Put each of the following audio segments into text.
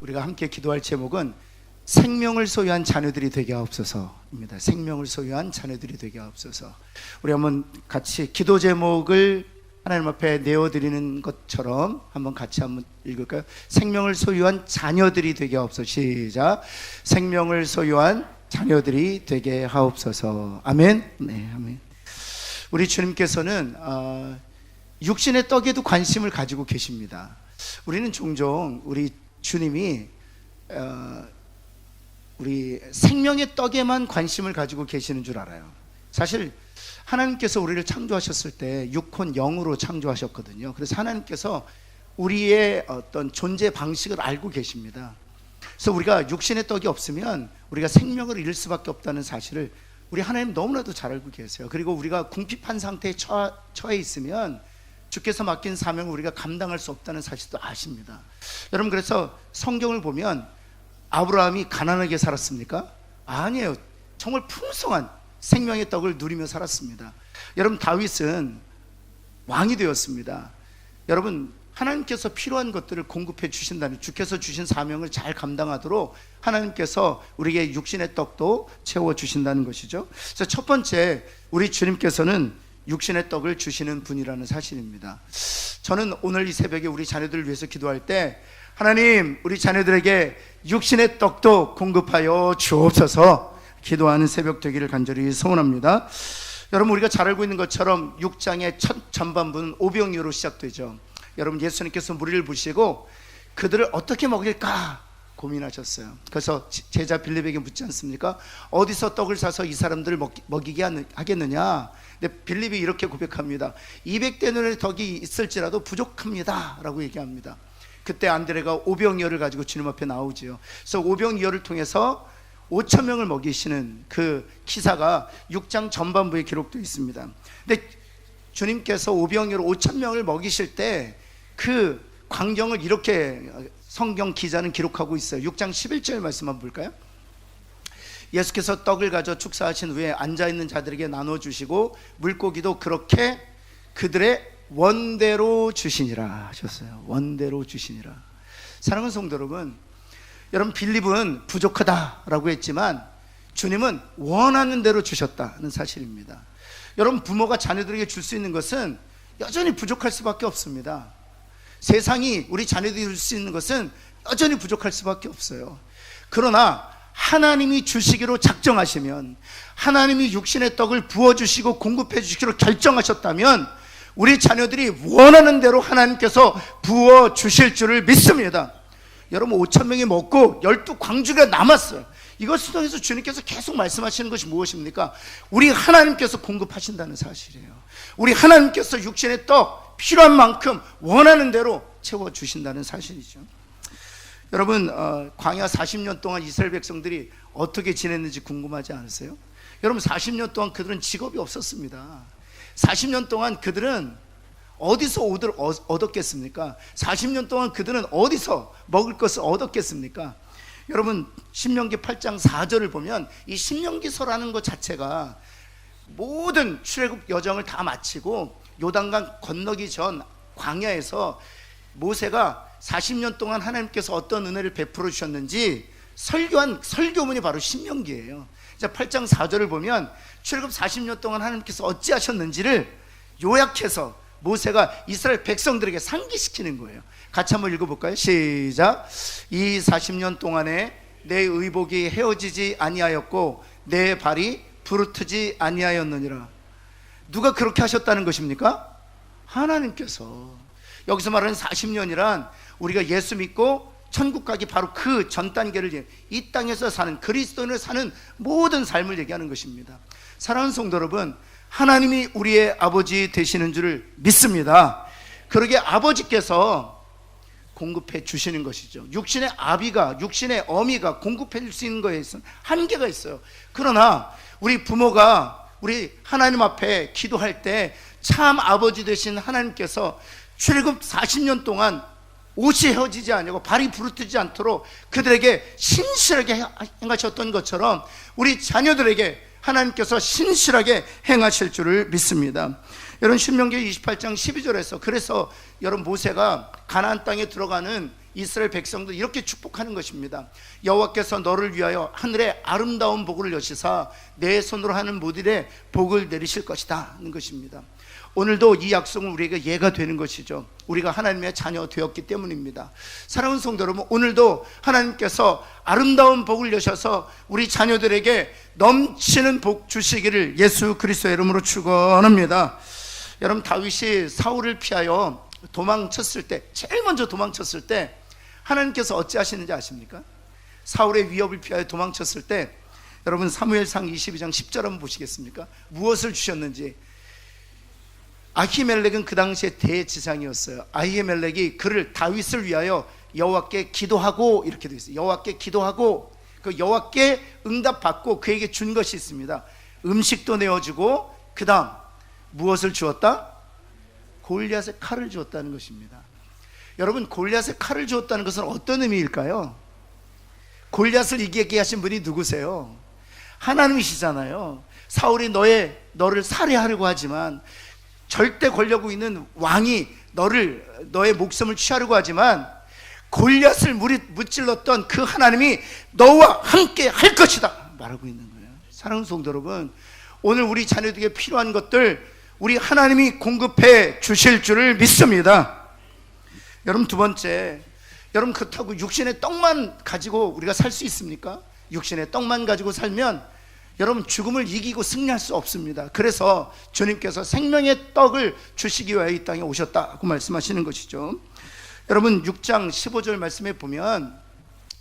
우리가 함께 기도할 제목은 생명을 소유한 자녀들이 되게 하옵소서입니다. 생명을 소유한 자녀들이 되게 하옵소서. 우리 한번 같이 기도 제목을 하나님 앞에 내어드리는 것처럼 한번 같이 한번 읽을까요? 생명을 소유한 자녀들이 되게 하옵소서. 시작. 생명을 소유한 자녀들이 되게 하옵소서. 아멘. 네, 아멘. 우리 주님께서는 육신의 떡에도 관심을 가지고 계십니다. 우리는 종종 우리 주님이 우리 생명의 떡에만 관심을 가지고 계시는 줄 알아요. 사실 하나님께서 우리를 창조하셨을 때 육혼 영으로 창조하셨거든요. 그래서 하나님께서 우리의 어떤 존재 방식을 알고 계십니다. 그래서 우리가 육신의 떡이 없으면 우리가 생명을 잃을 수밖에 없다는 사실을 우리 하나님 너무나도 잘 알고 계세요. 그리고 우리가 궁핍한 상태에 처해 있으면 주께서 맡긴 사명을 우리가 감당할 수 없다는 사실도 아십니다. 여러분, 그래서 성경을 보면 아브라함이 가난하게 살았습니까? 아니에요. 정말 풍성한 생명의 떡을 누리며 살았습니다. 여러분, 다윗은 왕이 되었습니다. 여러분, 하나님께서 필요한 것들을 공급해 주신다면, 주께서 주신 사명을 잘 감당하도록 하나님께서 우리에게 육신의 떡도 채워 주신다는 것이죠. 그래서 첫 번째, 우리 주님께서는 육신의 떡을 주시는 분이라는 사실입니다. 저는 오늘 이 새벽에 우리 자녀들을 위해서 기도할 때, 하나님, 우리 자녀들에게 육신의 떡도 공급하여 주옵소서 기도하는 새벽 되기를 간절히 소원합니다. 여러분, 우리가 잘 알고 있는 것처럼 6장의 첫 전반부는 오병이어로 시작되죠. 여러분, 예수님께서 무리를 부르시고 그들을 어떻게 먹일까 고민하셨어요. 그래서 제자 빌립에게 묻지 않습니까? 어디서 떡을 사서 이 사람들을 먹이게 하겠느냐? 근데 빌립이 이렇게 고백합니다. 200데나리의 떡이 있을지라도 부족합니다 라고 얘기합니다. 그때 안드레가 오병이어를 가지고 주님 앞에 나오지요. 그래서 오병이어를 통해서 5,000명을 먹이시는 그 기사가 6장 전반부에 기록되어 있습니다. 근데 주님께서 오병이어로 5,000명을 먹이실 때 그 광경을 이렇게 성경 기자는 기록하고 있어요. 6장 11절 말씀 한번 볼까요? 예수께서 떡을 가져 축사하신 후에 앉아있는 자들에게 나눠주시고 물고기도 그렇게 그들의 원대로 주시니라 하셨어요. 원대로 주시니라. 사랑하는 성도 여러분, 여러분, 빌립은 부족하다라고 했지만 주님은 원하는 대로 주셨다는 사실입니다. 여러분, 부모가 자녀들에게 줄 수 있는 것은 여전히 부족할 수밖에 없습니다. 세상이 우리 자녀들이 줄 수 있는 것은 여전히 부족할 수밖에 없어요. 그러나 하나님이 주시기로 작정하시면, 하나님이 육신의 떡을 부어주시고 공급해 주시기로 결정하셨다면 우리 자녀들이 원하는 대로 하나님께서 부어주실 줄을 믿습니다. 여러분, 5,000명이 먹고 12광주가 남았어요. 이것을 통해서 주님께서 계속 말씀하시는 것이 무엇입니까? 우리 하나님께서 공급하신다는 사실이에요. 우리 하나님께서 육신의 떡 필요한 만큼 원하는 대로 채워주신다는 사실이죠. 여러분, 광야 40년 동안 이스라엘 백성들이 어떻게 지냈는지 궁금하지 않으세요? 여러분, 40년 동안 그들은 직업이 없었습니다. 40년 동안 그들은 어디서 옷을 얻었겠습니까? 40년 동안 그들은 어디서 먹을 것을 얻었겠습니까? 여러분, 신명기 8장 4절을 보면 이 신명기서라는 것 자체가 모든 출애굽 여정을 다 마치고 요단강 건너기 전 광야에서 모세가 40년 동안 하나님께서 어떤 은혜를 베풀어 주셨는지 설교한 설교문이 바로 신명기예요. 8장 4절을 보면 출애굽 40년 동안 하나님께서 어찌하셨는지를 요약해서 모세가 이스라엘 백성들에게 상기시키는 거예요. 같이 한번 읽어볼까요? 시작. 이 40년 동안에 내 의복이 헤어지지 아니하였고 내 발이 부르트지 아니하였느니라. 누가 그렇게 하셨다는 것입니까? 하나님께서. 여기서 말하는 40년이란 우리가 예수 믿고 천국 가기 바로 그 전 단계를, 이 땅에서 사는 그리스도인을 사는 모든 삶을 얘기하는 것입니다. 사랑하는 성도 여러분, 하나님이 우리의 아버지 되시는 줄을 믿습니다. 그러게 아버지께서 공급해 주시는 것이죠. 육신의 아비가, 육신의 어미가 공급해 줄 수 있는 거에 있어서 한계가 있어요. 그러나 우리 부모가 우리 하나님 앞에 기도할 때 참 아버지 되신 하나님께서 출애굽 40년 동안 옷이 헤어지지 아니고 발이 부르트지 않도록 그들에게 신실하게 행하셨던 것처럼 우리 자녀들에게 하나님께서 신실하게 행하실 줄을 믿습니다. 여러분, 신명기 28장 12절에서 그래서 여러분 모세가 가나안 땅에 들어가는 이스라엘 백성들 이렇게 축복하는 것입니다. 여호와께서 너를 위하여 하늘에 아름다운 복을 여시사 내 손으로 하는 모든 복을 내리실 것이다 하는 것입니다. 오늘도 이 약속은 우리에게 예가 되는 것이죠. 우리가 하나님의 자녀 되었기 때문입니다. 사랑하는 성도 여러분, 오늘도 하나님께서 아름다운 복을 여셔서 우리 자녀들에게 넘치는 복 주시기를 예수 그리스도의 이름으로 축원합니다. 여러분, 다윗이 사울을 피하여 도망쳤을 때, 제일 먼저 도망쳤을 때 하나님께서 어찌하시는지 아십니까? 사울의 위협을 피하여 도망쳤을 때 여러분, 사무엘상 22장 10절 한번 보시겠습니까? 무엇을 주셨는지. 아히멜렉은 그 당시에 대지상이었어요. 아히멜렉이 그를, 다윗을 위하여 여호와께 기도하고, 이렇게 되어 있어요. 여호와께 기도하고, 그 여호와께 응답받고 그에게 준 것이 있습니다. 음식도 내어주고, 그 다음 무엇을 주었다? 골리앗의 칼을 주었다는 것입니다. 여러분, 골리앗의 칼을 주었다는 것은 어떤 의미일까요? 골리앗을 이기게 하신 분이 누구세요? 하나님이시잖아요. 사울이 너를 살해하려고 하지만, 절대 권력 있는 왕이 너의 목숨을 취하려고 하지만, 골리앗을 무찔렀던 그 하나님이 너와 함께 할 것이다 말하고 있는 거예요. 사랑하는 성도 여러분, 오늘 우리 자녀들에게 필요한 것들 우리 하나님이 공급해 주실 줄을 믿습니다. 여러분, 두 번째, 여러분, 그렇다고 육신의 떡만 가지고 우리가 살 수 있습니까? 육신의 떡만 가지고 살면 여러분, 죽음을 이기고 승리할 수 없습니다. 그래서 주님께서 생명의 떡을 주시기 위하여 이 땅에 오셨다고 말씀하시는 것이죠. 여러분, 6장 15절 말씀에 보면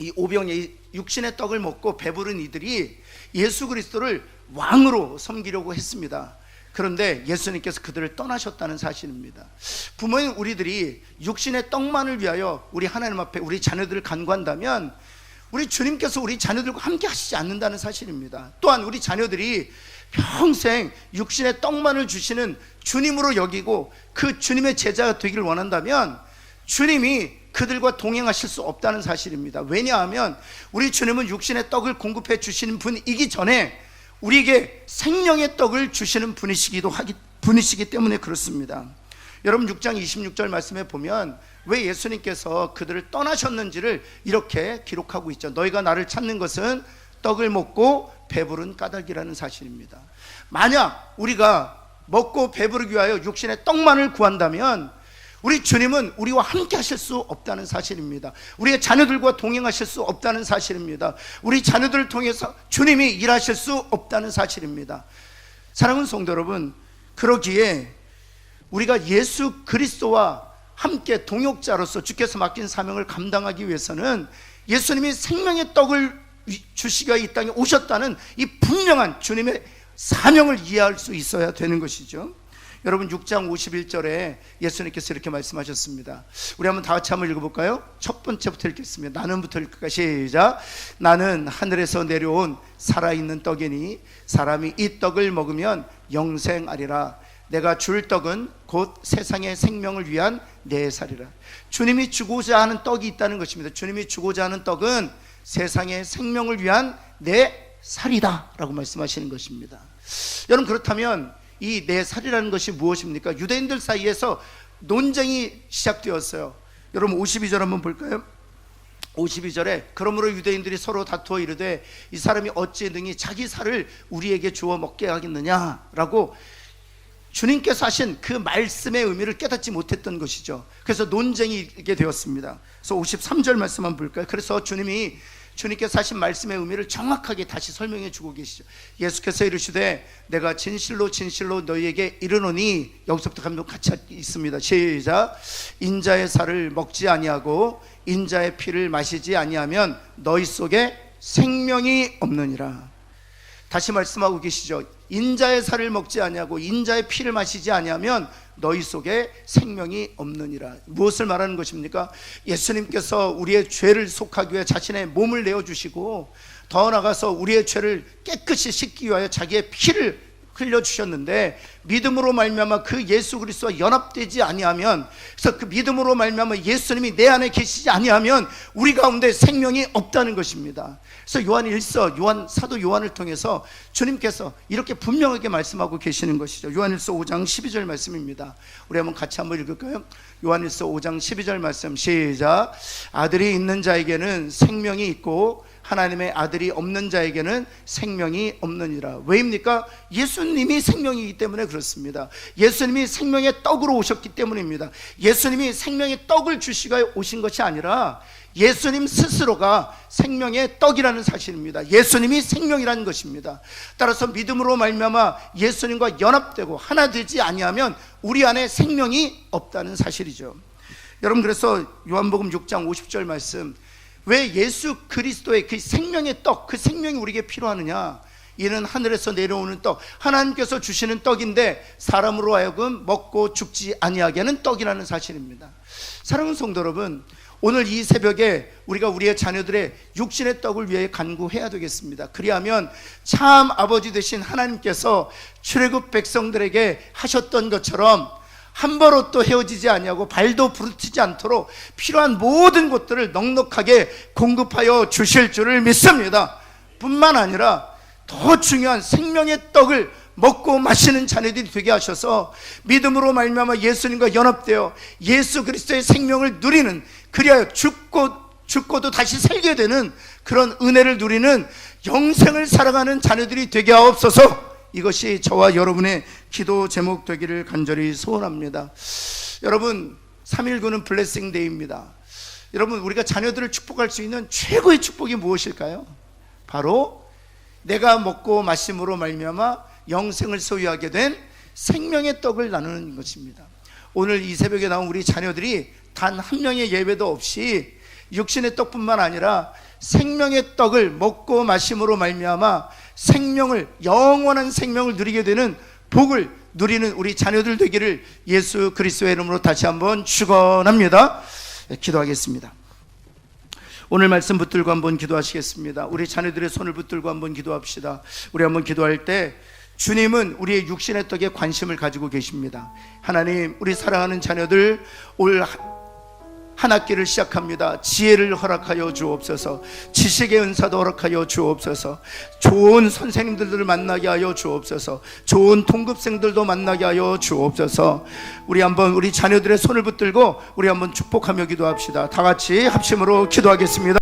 이 오병이 육신의 떡을 먹고 배부른 이들이 예수 그리스도를 왕으로 섬기려고 했습니다. 그런데 예수님께서 그들을 떠나셨다는 사실입니다. 부모인 우리들이 육신의 떡만을 위하여 우리 하나님 앞에 우리 자녀들을 간구한다면 우리 주님께서 우리 자녀들과 함께 하시지 않는다는 사실입니다. 또한 우리 자녀들이 평생 육신의 떡만을 주시는 주님으로 여기고 그 주님의 제자가 되기를 원한다면 주님이 그들과 동행하실 수 없다는 사실입니다. 왜냐하면 우리 주님은 육신의 떡을 공급해 주시는 분이기 전에 우리에게 생명의 떡을 주시는 분이시기 때문에 그렇습니다. 여러분, 6장 26절 말씀에 보면 왜 예수님께서 그들을 떠나셨는지를 이렇게 기록하고 있죠. 너희가 나를 찾는 것은 떡을 먹고 배부른 까닭이라는 사실입니다. 만약 우리가 먹고 배부르기 위하여 육신의 떡만을 구한다면 우리 주님은 우리와 함께 하실 수 없다는 사실입니다. 우리의 자녀들과 동행하실 수 없다는 사실입니다. 우리 자녀들을 통해서 주님이 일하실 수 없다는 사실입니다. 사랑하는 성도 여러분, 그러기에 우리가 예수 그리스도와 함께 동역자로서 주께서 맡긴 사명을 감당하기 위해서는 예수님이 생명의 떡을 주시기가 이 땅에 오셨다는 이 분명한 주님의 사명을 이해할 수 있어야 되는 것이죠. 여러분, 6장 51절에 예수님께서 이렇게 말씀하셨습니다. 우리 한번 다 같이 한번 읽어볼까요? 첫 번째부터 읽겠습니다. 나는부터 읽을까? 시작. 나는 하늘에서 내려온 살아있는 떡이니 사람이 이 떡을 먹으면 영생하리라. 내가 줄 떡은 곧 세상의 생명을 위한 내 살이라. 주님이 주고자 하는 떡이 있다는 것입니다. 주님이 주고자 하는 떡은 세상의 생명을 위한 내 살이다 라고 말씀하시는 것입니다. 여러분, 그렇다면 이 내 살이라는 것이 무엇입니까? 유대인들 사이에서 논쟁이 시작되었어요. 여러분, 52절 한번 볼까요? 52절에 그러므로 유대인들이 서로 다투어 이르되 이 사람이 어찌 능히 자기 살을 우리에게 주어 먹게 하겠느냐라고 주님께서 하신 그 말씀의 의미를 깨닫지 못했던 것이죠. 그래서 논쟁이 있게 되었습니다. 그래서 53절 말씀 한번 볼까요? 그래서 주님께서 하신 말씀의 의미를 정확하게 다시 설명해 주고 계시죠. 예수께서 이르시되 내가 진실로 진실로 너희에게 이르노니, 여기서부터 감독 같이 있습니다. 시작. 인자의 살을 먹지 아니하고 인자의 피를 마시지 아니하면 너희 속에 생명이 없느니라. 다시 말씀하고 계시죠. 인자의 살을 먹지 아니하고 인자의 피를 마시지 아니하면 너희 속에 생명이 없느니라. 무엇을 말하는 것입니까? 예수님께서 우리의 죄를 속하기 위해 자신의 몸을 내어주시고 더 나아가서 우리의 죄를 깨끗이 씻기 위하여 자기의 피를 흘려 주셨는데 믿음으로 말미암아 그 예수 그리스도와 연합되지 아니하면, 그래서 그 믿음으로 말미암아 예수님이 내 안에 계시지 아니하면 우리 가운데 생명이 없다는 것입니다. 그래서 요한 1서 사도 요한을 통해서 주님께서 이렇게 분명하게 말씀하고 계시는 것이죠. 요한 1서 5장 12절 말씀입니다. 우리 한번 같이 한번 읽을까요? 요한 1서 5장 12절 말씀 시작. 아들이 있는 자에게는 생명이 있고 하나님의 아들이 없는 자에게는 생명이 없느니라. 왜입니까? 예수님이 생명이기 때문에 그렇습니다. 예수님이 생명의 떡으로 오셨기 때문입니다. 예수님이 생명의 떡을 주시고 오신 것이 아니라 예수님 스스로가 생명의 떡이라는 사실입니다. 예수님이 생명이라는 것입니다. 따라서 믿음으로 말미암아 예수님과 연합되고 하나 되지 아니하면 우리 안에 생명이 없다는 사실이죠. 여러분, 그래서 요한복음 6장 50절 말씀, 왜 예수 그리스도의 그 생명의 떡, 그 생명이 우리에게 필요하느냐? 이는 하늘에서 내려오는 떡, 하나님께서 주시는 떡인데 사람으로 하여금 먹고 죽지 아니하게 하는 떡이라는 사실입니다. 사랑하는 성도 여러분, 오늘 이 새벽에 우리가 우리의 자녀들의 육신의 떡을 위해 간구해야 되겠습니다. 그리하면 참 아버지 되신 하나님께서 출애굽 백성들에게 하셨던 것처럼 한 벌옷도 헤어지지 아니하고 발도 부르트지 않도록 필요한 모든 것들을 넉넉하게 공급하여 주실 줄을 믿습니다. 뿐만 아니라 더 중요한 생명의 떡을 먹고 마시는 자녀들이 되게 하셔서 믿음으로 말미암아 예수님과 연합되어 예수 그리스도의 생명을 누리는, 그리하여 죽고도 다시 살게 되는 그런 은혜를 누리는 영생을 살아가는 자녀들이 되게 하옵소서. 이것이 저와 여러분의 기도 제목 되기를 간절히 소원합니다. 여러분, 3.19는 블레싱 데이입니다. 여러분, 우리가 자녀들을 축복할 수 있는 최고의 축복이 무엇일까요? 바로 내가 먹고 마심으로 말미암아 영생을 소유하게 된 생명의 떡을 나누는 것입니다. 오늘 이 새벽에 나온 우리 자녀들이 단 한 명의 예배도 없이 육신의 떡뿐만 아니라 생명의 떡을 먹고 마심으로 말미암아 생명을, 영원한 생명을 누리게 되는 복을 누리는 우리 자녀들 되기를 예수 그리스도의 이름으로 다시 한번 축원합니다. 기도하겠습니다. 오늘 말씀 붙들고 한번 기도하시겠습니다. 우리 자녀들의 손을 붙들고 한번 기도합시다. 우리 한번 기도할 때 주님은 우리의 육신의 떡에 관심을 가지고 계십니다. 하나님, 우리 사랑하는 자녀들 올 한 학기를 시작합니다. 지혜를 허락하여 주옵소서. 지식의 은사도 허락하여 주옵소서. 좋은 선생님들을 만나게 하여 주옵소서. 좋은 동급생들도 만나게 하여 주옵소서. 우리 한번 우리 자녀들의 손을 붙들고 우리 한번 축복하며 기도합시다. 다 같이 합심으로 기도하겠습니다.